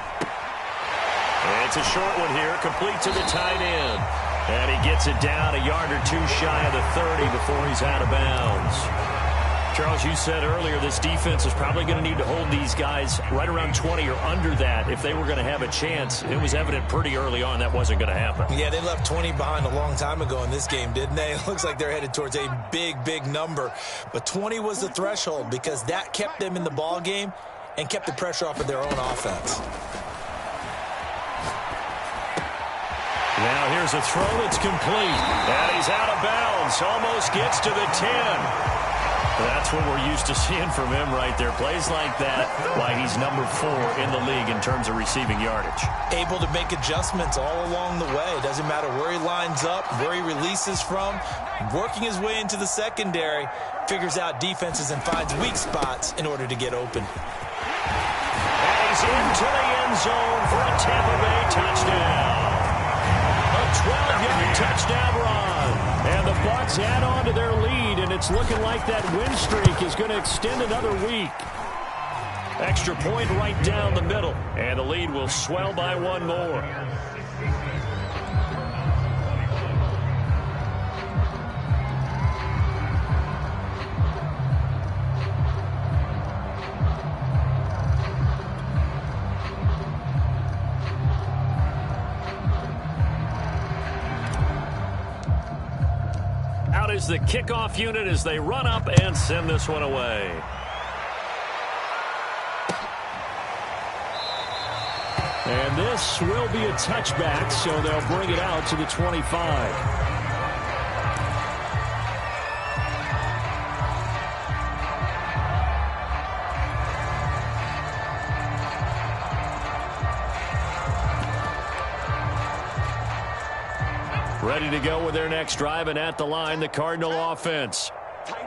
It's a short one here, complete to the tight end. And he gets it down a yard or two shy of the 30 before he's out of bounds. Charles, you said earlier this defense is probably going to need to hold these guys right around 20 or under that if they were going to have a chance. It was evident pretty early on that wasn't going to happen. Yeah, they left 20 behind a long time ago in this game, didn't they? It looks like they're headed towards a big, big number. But 20 was the threshold because that kept them in the ball game and kept the pressure off of their own offense. Now here's a throw that's complete. And he's out of bounds. Almost gets to the 10. That's what we're used to seeing from him right there. Plays like that, why he's number 4 in the league in terms of receiving yardage. Able to make adjustments all along the way. Doesn't matter where he lines up, where he releases from. Working his way into the secondary, figures out defenses and finds weak spots in order to get open. And he's into the end zone for a Tampa Bay touchdown. A 12-yard touchdown run. And the Bucs add on to their lead, and it's looking like that win streak is going to extend another week. Extra point right down the middle, and the lead will swell by one more. Out is the kickoff unit as they run up and send this one away. And this will be a touchback, so they'll bring it out to the 25. Ready to go with their next drive, and at the line, the Cardinal offense.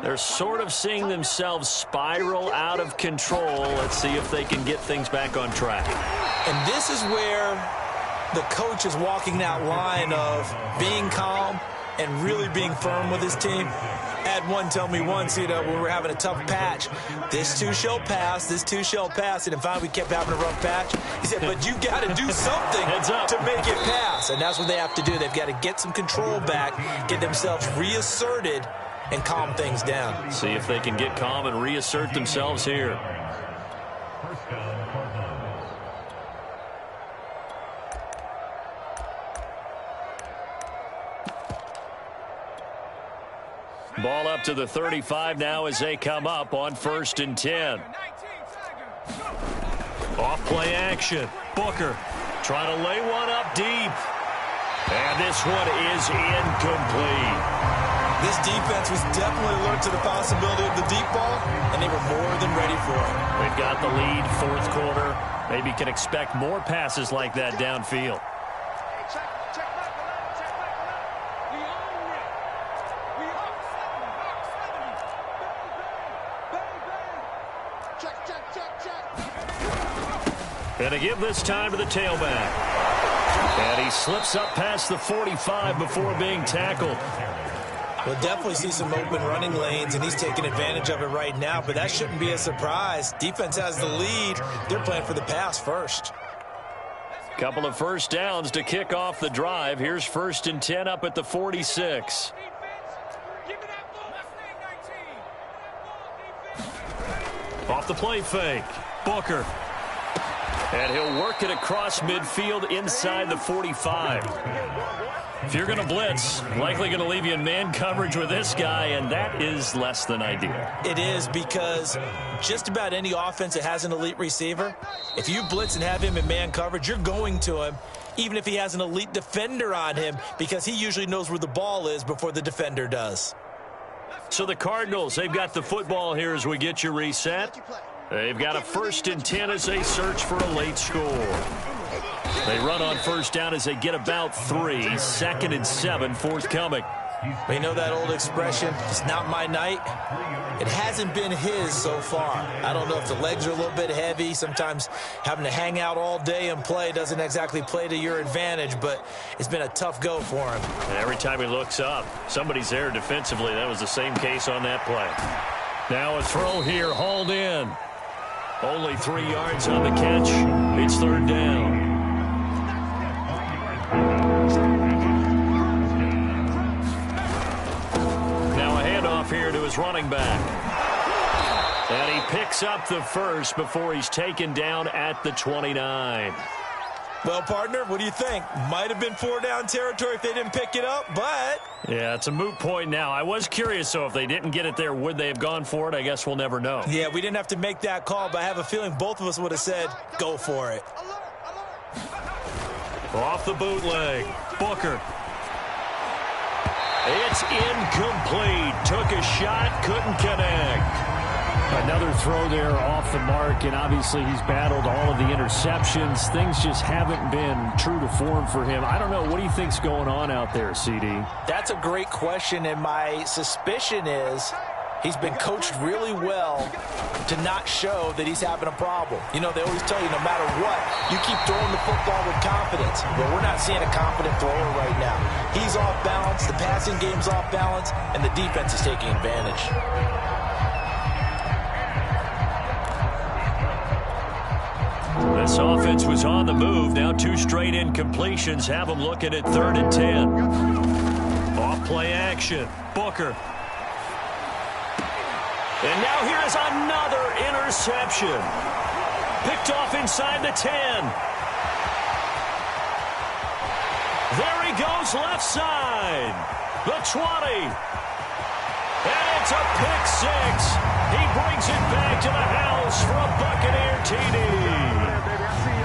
They're sort of seeing themselves spiral out of control. Let's see if they can get things back on track. And this is where the coach is walking that line of being calm and really being firm with his team. Had one tell me once, when we were having a tough patch, this too shall pass, this too shall pass. And finally we kept having a rough patch. He said, but you got to do something to make it pass. And that's what they have to do. They've got to get some control back, get themselves reasserted, and calm things down. See if they can get calm and reassert themselves here. Ball up to the 35 now as they come up on 1st and 10. Off play action. Booker trying to lay one up deep. And this one is incomplete. This defense was definitely alert to the possibility of the deep ball, and they were more than ready for it. They've got the lead, 4th quarter. Maybe can expect more passes like that downfield. And a give this time to the tailback. And he slips up past the 45 before being tackled. We'll definitely see some open running lanes, and he's taking advantage of it right now, but that shouldn't be a surprise. Defense has the lead. They're playing for the pass first. Couple of first downs to kick off the drive. Here's 1st and 10 up at the 46. Off the play fake. Booker. And he'll work it across midfield inside the 45. If you're going to blitz, likely going to leave you in man coverage with this guy, and that is less than ideal. It is, because just about any offense that has an elite receiver, if you blitz and have him in man coverage, you're going to him, even if he has an elite defender on him, because he usually knows where the ball is before the defender does. So the Cardinals, they've got the football here as we get you reset. They've got a 1st and 10 as they search for a late score. They run on 1st down as they get about 3. 2nd and 7 forthcoming. We know that old expression, it's not my night. It hasn't been his so far. I don't know if the legs are a little bit heavy. Sometimes having to hang out all day and play doesn't exactly play to your advantage, but it's been a tough go for him. And every time he looks up, somebody's there defensively. That was the same case on that play. Now a throw here, hauled in. Only 3 yards on the catch. It's 3rd down. Now a handoff here to his running back. And he picks up the first before he's taken down at the 29. Well, partner, what do you think? Might have been 4-down territory if they didn't pick it up, but... Yeah, it's a moot point now. I was curious, so if they didn't get it there, would they have gone for it? I guess we'll never know. Yeah, we didn't have to make that call, but I have a feeling both of us would have said, go for it. Off the bootleg, Booker. It's incomplete. Took a shot, couldn't connect. Another throw there off the mark, and obviously he's battled all of the interceptions. Things just haven't been true to form for him. I don't know. What do you think's going on out there, CD? That's a great question, and my suspicion is he's been coached really well to not show that he's having a problem. You know, they always tell you no matter what, you keep throwing the football with confidence. Well, we're not seeing a confident thrower right now. He's off balance, the passing game's off balance, and the defense is taking advantage. This offense was on the move. Now 2 straight incompletions have them looking at 3rd and 10. Off play action. Booker. And now here is another interception. Picked off inside the 10. There he goes left side. The 20. And it's a pick 6. He brings it back to the house for a Buccaneer TD.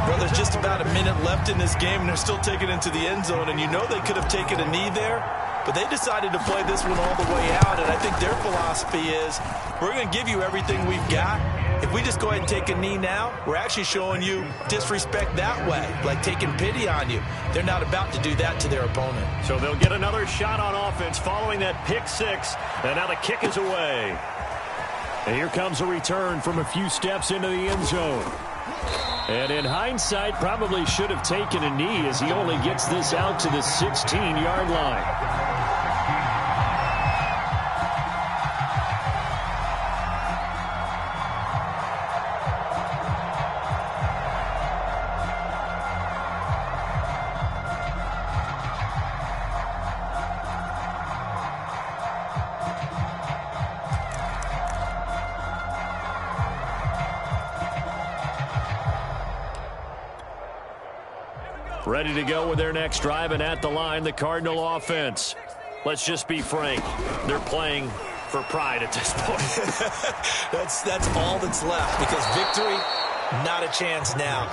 Well, there's just about a minute left in this game, and they're still taking it into the end zone. And you know they could have taken a knee there, but they decided to play this one all the way out. And I think their philosophy is, we're going to give you everything we've got. If we just go ahead and take a knee now, we're actually showing you disrespect that way, like taking pity on you. They're not about to do that to their opponent. So they'll get another shot on offense following that pick 6. And now the kick is away. And here comes a return from a few steps into the end zone. And in hindsight, probably should have taken a knee as he only gets this out to the 16-yard line. Ready to go with their next drive, and at the line, the Cardinal offense. Let's just be frank. They're playing for pride at this point. That's all that's left, because victory, not a chance now.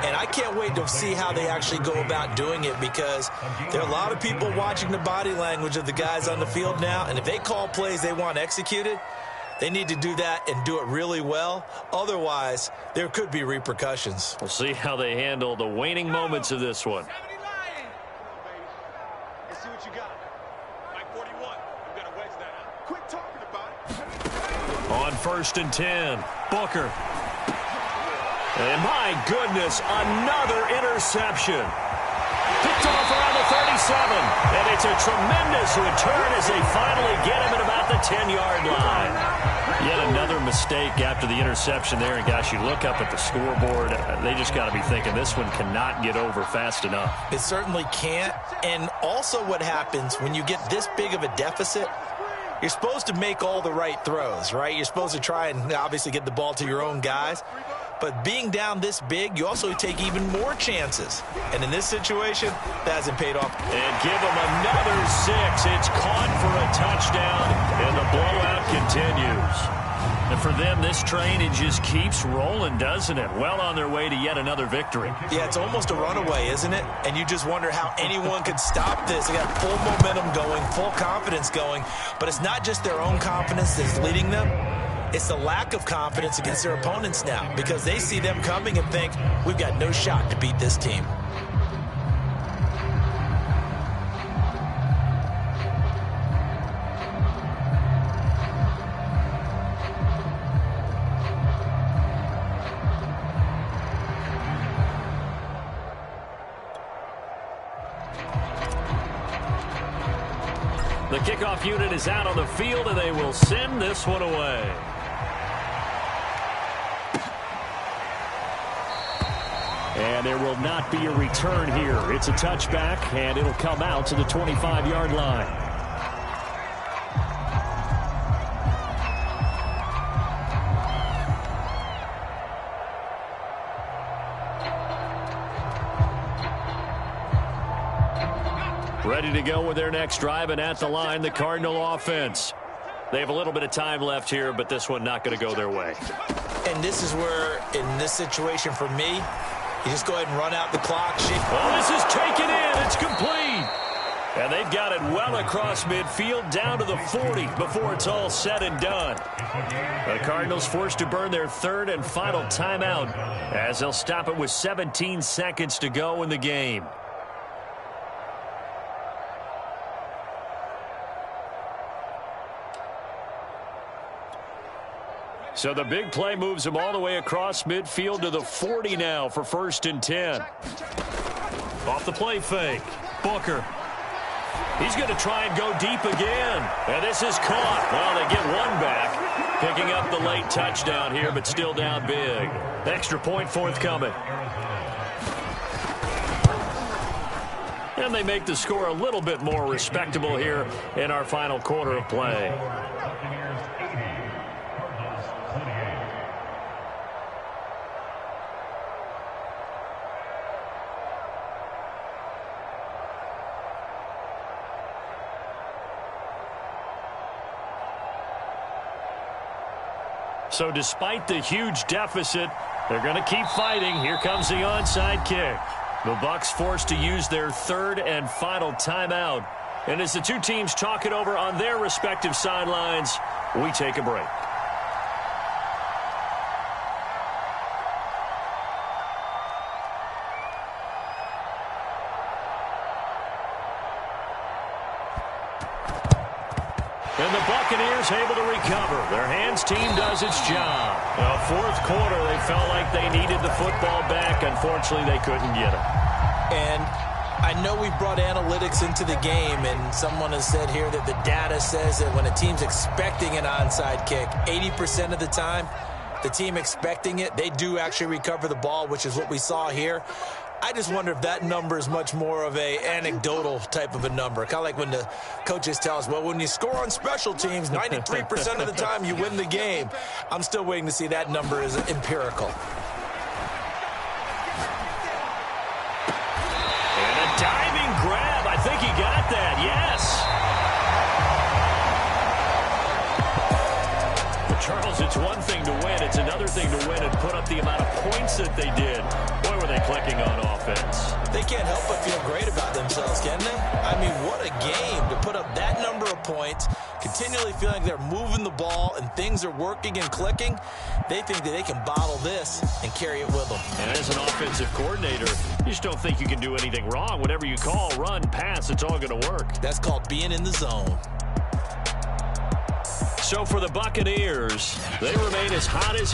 And I can't wait to see how they actually go about doing it, because there are a lot of people watching the body language of the guys on the field now, and if they call plays they want executed, they need to do that and do it really well. Otherwise, there could be repercussions. We'll see how they handle the waning moments of this one. Let's see what you got. Mike 41. You got to wedge that out. Quit talking about it. On 1st and 10, Booker. And my goodness, another interception. Picked off around the 37. And it's a tremendous return as they finally get him at about the 10-yard line. Yet another mistake after the interception there. And, gosh, you look up at the scoreboard, they just got to be thinking this one cannot get over fast enough. It certainly can't. And also what happens when you get this big of a deficit, you're supposed to make all the right throws, right? You're supposed to try and obviously get the ball to your own guys. But being down this big, you also take even more chances. And in this situation, that hasn't paid off. And give them another 6. It's caught for a touchdown, and the blowout continues. And for them, this train, it just keeps rolling, doesn't it? Well on their way to yet another victory. Yeah, it's almost a runaway, isn't it? And you just wonder how anyone could stop this. They got full momentum going, full confidence going. But it's not just their own confidence that's leading them. It's the lack of confidence against their opponents now, because they see them coming and think, we've got no shot to beat this team. The kickoff unit is out on the field, and they will send this one away. And there will not be a return here. It's a touchback, and it'll come out to the 25-yard line. Ready to go with their next drive, and at the line, the Cardinal offense. They have a little bit of time left here, but this one not going to go their way. And this is where, in this situation for me, you just go ahead and run out the clock. Oh, this is taken in. It's complete. And they've got it well across midfield, down to the 40 before it's all said and done. The Cardinals forced to burn their third and final timeout, as they'll stop it with 17 seconds to go in the game. So the big play moves them all the way across midfield to the 40 now for 1st and 10. Off the play fake. Booker. He's going to try and go deep again. And this is caught. Well, they get one back. Picking up the late touchdown here, but still down big. Extra point forthcoming. And they make the score a little bit more respectable here in our final quarter of play. So despite the huge deficit, they're going to keep fighting. Here comes the onside kick. The Bucs forced to use their third and final timeout. And as the two teams talk it over on their respective sidelines, we take a break. And the Buccaneers able to recover. Their hands team does its job. Well, fourth quarter, they felt like they needed the football back. Unfortunately, they couldn't get it. And I know we brought analytics into the game, and someone has said here that the data says that when a team's expecting an onside kick, 80% of the time, the team expecting it, they do actually recover the ball, which is what we saw here. I just wonder if that number is much more of a anecdotal type of a number. Kind of like when the coaches tell us, well, when you score on special teams, 93% of the time you win the game. I'm still waiting to see that number is empirical. And a diving grab. I think he got that. Yes. Charles, it's one thing to win. It's another thing to win and put up the amount of points that they did. Boy, were they clicking on offense. They can't help but feel great about themselves, can they? I mean, what a game to put up that number of points, continually feeling they're moving the ball and things are working and clicking. They think that they can bottle this and carry it with them. And as an offensive coordinator, you just don't think you can do anything wrong. Whatever you call, run, pass, it's all going to work. That's called being in the zone. So for the Buccaneers, they remain as hot as